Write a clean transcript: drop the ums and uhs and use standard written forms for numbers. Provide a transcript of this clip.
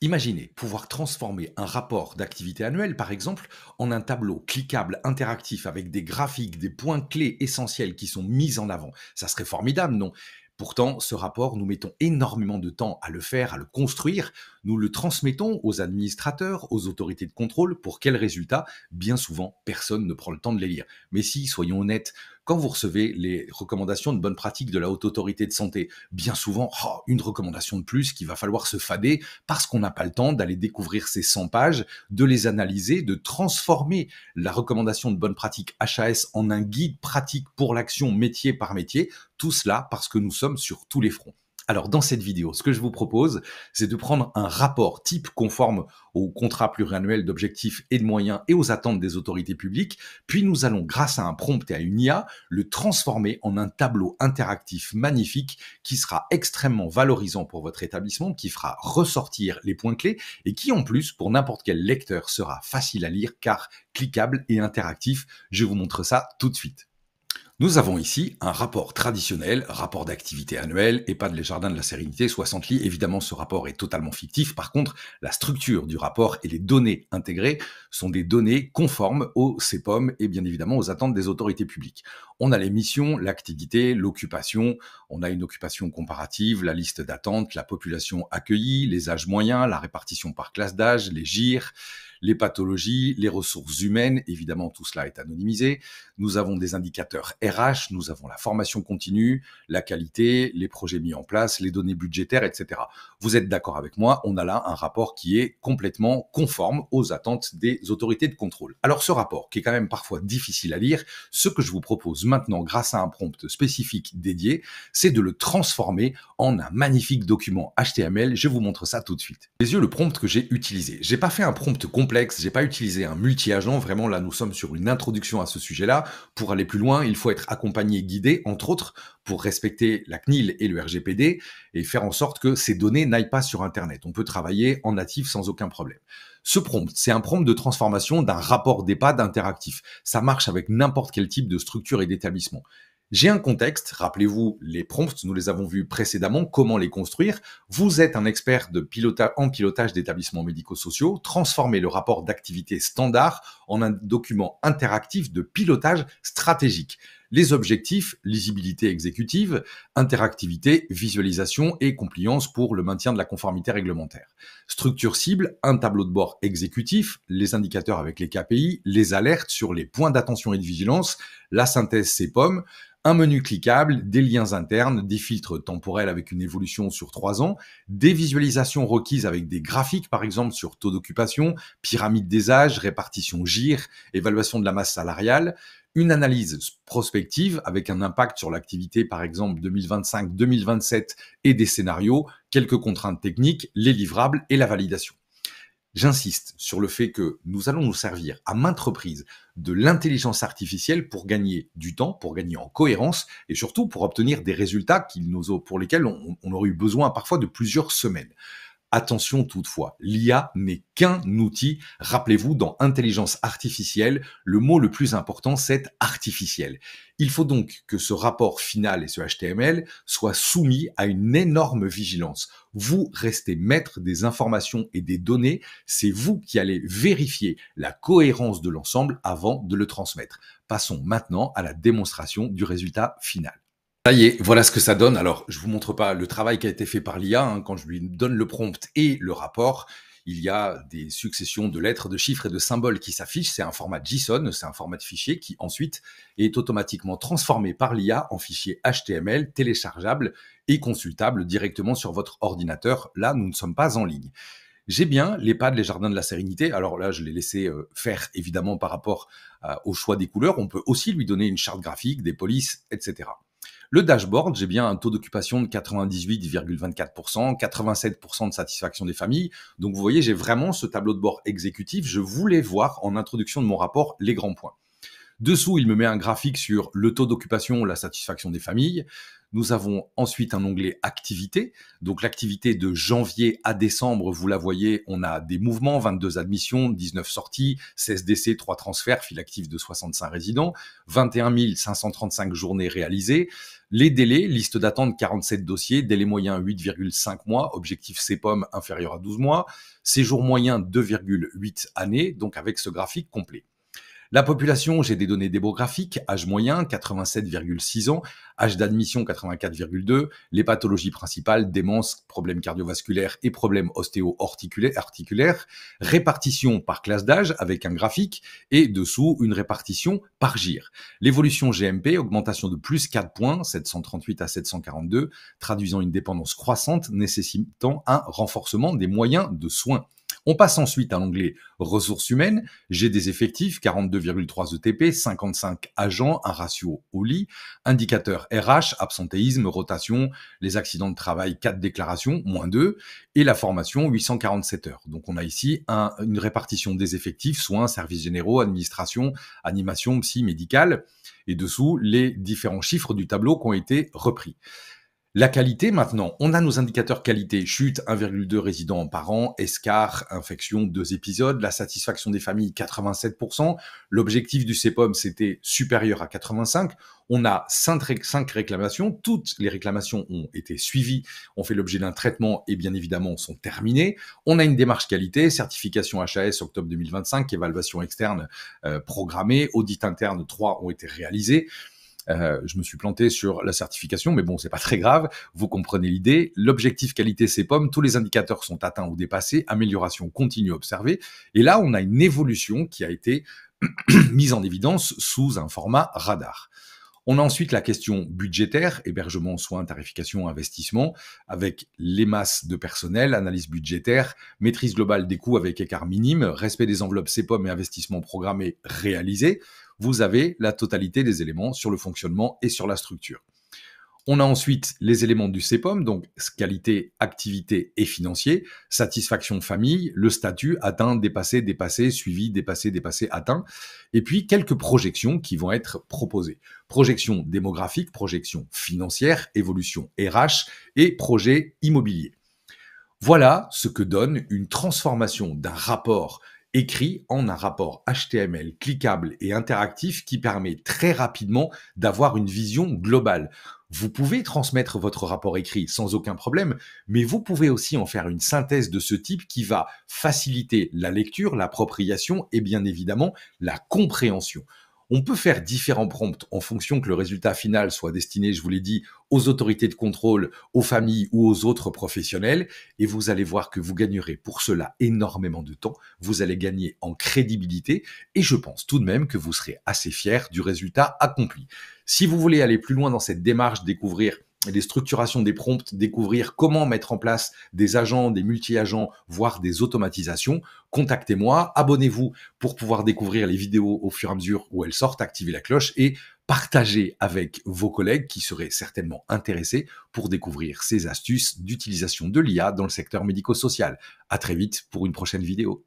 Imaginez pouvoir transformer un rapport d'activité annuelle, par exemple, en un tableau cliquable interactif avec des graphiques, des points clés essentiels qui sont mis en avant. Ça serait formidable, non? Pourtant, ce rapport, nous mettons énormément de temps à le faire, à le construire. Nous le transmettons aux administrateurs, aux autorités de contrôle. Pour quels résultats? Bien souvent, personne ne prend le temps de les lire. Mais si, soyons honnêtes, quand vous recevez les recommandations de bonne pratique de la Haute Autorité de Santé, bien souvent, une recommandation de plus qu'il va falloir se fader parce qu'on n'a pas le temps d'aller découvrir ces 100 pages, de les analyser, de transformer la recommandation de bonne pratique HAS en un guide pratique pour l'action métier par métier, tout cela parce que nous sommes sur tous les fronts. Alors dans cette vidéo, ce que je vous propose, c'est de prendre un rapport type conforme au contrat pluriannuel d'objectifs et de moyens et aux attentes des autorités publiques, puis nous allons, grâce à un prompt et à une IA, le transformer en un tableau interactif magnifique qui sera extrêmement valorisant pour votre établissement, qui fera ressortir les points clés et qui en plus, pour n'importe quel lecteur, sera facile à lire car cliquable et interactif. Je vous montre ça tout de suite. Nous avons ici un rapport traditionnel, rapport d'activité annuel, EHPAD Les Jardins de la Sérénité, 60 lits. Évidemment, ce rapport est totalement fictif. Par contre, la structure du rapport et les données intégrées sont des données conformes au CEPOM et bien évidemment aux attentes des autorités publiques. On a les missions, l'activité, l'occupation, on a une occupation comparative, la liste d'attente, la population accueillie, les âges moyens, la répartition par classe d'âge, les GIR, les pathologies, les ressources humaines, évidemment tout cela est anonymisé. Nous avons des indicateurs RH, nous avons la formation continue, la qualité, les projets mis en place, les données budgétaires, etc. Vous êtes d'accord avec moi, on a là un rapport qui est complètement conforme aux attentes des autorités de contrôle. Alors ce rapport, qui est quand même parfois difficile à lire, ce que je vous propose maintenant grâce à un prompt spécifique dédié, c'est de le transformer en un magnifique document HTML. Je vous montre ça tout de suite. Les yeux, le prompt que j'ai utilisé. J'ai pas fait un prompt complexe, j'ai pas utilisé un multi-agent, vraiment là nous sommes sur une introduction à ce sujet-là. Pour aller plus loin, il faut être accompagné, guidé, entre autres, pour respecter la CNIL et le RGPD et faire en sorte que ces données n'aillent pas sur Internet. On peut travailler en natif sans aucun problème. Ce prompt, c'est un prompt de transformation d'un rapport d'EHPAD interactif. Ça marche avec n'importe quel type de structure et d'établissement. J'ai un contexte, rappelez-vous, les prompts, nous les avons vus précédemment, comment les construire. Vous êtes un expert en pilotage d'établissements médico-sociaux, transformez le rapport d'activité standard en un document interactif de pilotage stratégique. Les objectifs, lisibilité exécutive, interactivité, visualisation et compliance pour le maintien de la conformité réglementaire. Structure cible, un tableau de bord exécutif, les indicateurs avec les KPI, les alertes sur les points d'attention et de vigilance, la synthèse CEPOM, un menu cliquable, des liens internes, des filtres temporels avec une évolution sur 3 ans, des visualisations requises avec des graphiques, par exemple, sur taux d'occupation, pyramide des âges, répartition GIR, évaluation de la masse salariale, une analyse prospective avec un impact sur l'activité, par exemple, 2025-2027 et des scénarios, quelques contraintes techniques, les livrables et la validation. J'insiste sur le fait que nous allons nous servir à maintes reprises de l'intelligence artificielle pour gagner du temps, pour gagner en cohérence et surtout pour obtenir des résultats pour lesquels on aurait eu besoin parfois de plusieurs semaines. Attention toutefois, l'IA n'est qu'un outil. Rappelez-vous, dans intelligence artificielle, le mot le plus important, c'est artificiel. Il faut donc que ce rapport final et ce HTML soient soumis à une énorme vigilance. Vous restez maître des informations et des données. C'est vous qui allez vérifier la cohérence de l'ensemble avant de le transmettre. Passons maintenant à la démonstration du résultat final. Ça y est, voilà ce que ça donne. Alors, je vous montre pas le travail qui a été fait par l'IA. Quand je lui donne le prompt et le rapport, il y a des successions de lettres, de chiffres et de symboles qui s'affichent. C'est un format JSON, c'est un format de fichier qui ensuite est automatiquement transformé par l'IA en fichier HTML téléchargeable et consultable directement sur votre ordinateur. Là, nous ne sommes pas en ligne. J'ai bien l'EHPAD Les Jardins de la Sérénité. Alors là, je l'ai laissé faire évidemment par rapport au choix des couleurs. On peut aussi lui donner une charte graphique, des polices, etc. Le dashboard, j'ai bien un taux d'occupation de 98,24%, 87% de satisfaction des familles. Donc vous voyez, j'ai vraiment ce tableau de bord exécutif. Je voulais voir en introduction de mon rapport les grands points. Dessous, il me met un graphique sur le taux d'occupation, la satisfaction des familles. Nous avons ensuite un onglet activité. Donc l'activité de janvier à décembre, vous la voyez, on a des mouvements, 22 admissions, 19 sorties, 16 décès, 3 transferts, fil actif de 65 résidents, 21 535 journées réalisées. Les délais, liste d'attente 47 dossiers, délai moyen 8,5 mois, objectif CPOM inférieur à 12 mois, séjour moyen 2,8 années, donc avec ce graphique complet. La population, j'ai des données démographiques, âge moyen 87,6 ans, âge d'admission 84,2, les pathologies principales, démence, problèmes cardiovasculaires et problèmes ostéo-articulaires, répartition par classe d'âge avec un graphique et dessous une répartition par GIR. L'évolution GMP, augmentation de plus 4 points, 738 à 742, traduisant une dépendance croissante nécessitant un renforcement des moyens de soins. On passe ensuite à l'onglet ressources humaines. J'ai des effectifs, 42,3 ETP, 55 agents, un ratio au lit. Indicateur RH, absentéisme, rotation, les accidents de travail, 4 déclarations, -2. Et la formation, 847 heures. Donc on a ici une répartition des effectifs, soins, services généraux, administration, animation, psy, médicale. Et dessous, les différents chiffres du tableau qui ont été repris. La qualité, maintenant, on a nos indicateurs qualité, chute 1,2 résidents par an, escar, infection 2 épisodes, la satisfaction des familles 87%, l'objectif du CPOM c'était supérieur à 85, on a 5 réclamations, toutes les réclamations ont été suivies, ont fait l'objet d'un traitement et bien évidemment sont terminées, on a une démarche qualité, certification HAS octobre 2025, évaluation externe programmée, audit interne 3 ont été réalisés. Je me suis planté sur la certification, mais bon, c'est pas très grave. Vous comprenez l'idée. L'objectif qualité CPOM, tous les indicateurs sont atteints ou dépassés. Amélioration continue observée. Et là, on a une évolution qui a été mise en évidence sous un format radar. On a ensuite la question budgétaire, hébergement, soins, tarification, investissement, avec les masses de personnel, analyse budgétaire, maîtrise globale des coûts avec écart minime, respect des enveloppes CPOM et investissements programmés réalisés. Vous avez la totalité des éléments sur le fonctionnement et sur la structure. On a ensuite les éléments du CPOM, donc qualité, activité et financier, satisfaction famille, le statut, atteint, dépassé, dépassé, suivi, dépassé, dépassé, atteint, et puis quelques projections qui vont être proposées. Projection démographique, projection financière, évolution RH et projet immobilier. Voilà ce que donne une transformation d'un rapport écrit en un rapport HTML cliquable et interactif qui permet très rapidement d'avoir une vision globale. Vous pouvez transmettre votre rapport écrit sans aucun problème, mais vous pouvez aussi en faire une synthèse de ce type qui va faciliter la lecture, l'appropriation et bien évidemment la compréhension. On peut faire différents prompts en fonction que le résultat final soit destiné, je vous l'ai dit, aux autorités de contrôle, aux familles ou aux autres professionnels. Et vous allez voir que vous gagnerez pour cela énormément de temps. Vous allez gagner en crédibilité et je pense tout de même que vous serez assez fier du résultat accompli. Si vous voulez aller plus loin dans cette démarche, découvrir les structurations des prompts, découvrir comment mettre en place des agents, des multi-agents, voire des automatisations, contactez-moi, abonnez-vous pour pouvoir découvrir les vidéos au fur et à mesure où elles sortent, activez la cloche et partagez avec vos collègues qui seraient certainement intéressés pour découvrir ces astuces d'utilisation de l'IA dans le secteur médico-social. À très vite pour une prochaine vidéo.